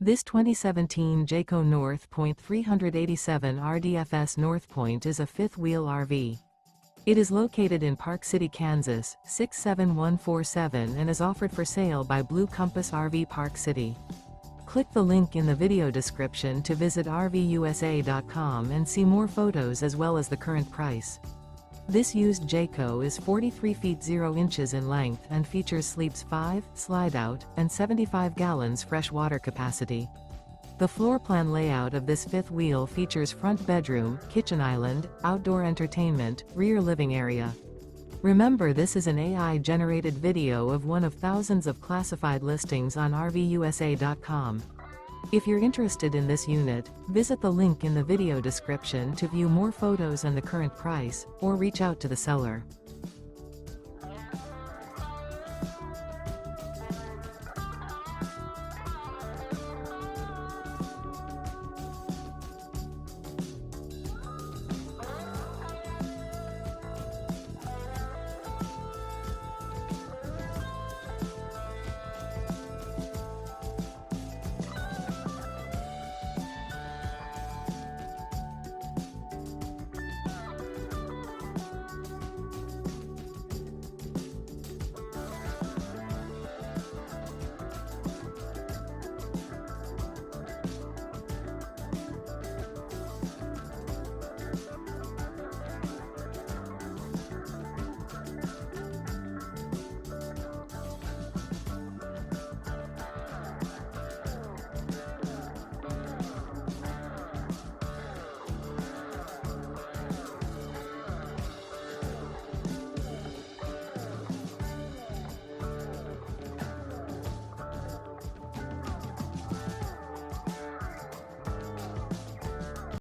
This 2017 Jayco North Point 387 RDFS Northpoint is a fifth-wheel RV. It is located in Park City, Kansas, 67147 and is offered for sale by Blue Compass RV Park City. Click the link in the video description to visit RVUSA.com and see more photos as well as the current price. This used Jayco is 43 feet 0 inches in length and features sleeps 5, slide-out, and 75 gallons fresh water capacity. The floor plan layout of this fifth wheel features front bedroom, kitchen island, outdoor entertainment, rear living area. Remember, this is an AI-generated video of one of thousands of classified listings on RVUSA.com. If you're interested in this unit, visit the link in the video description to view more photos and the current price, or reach out to the seller.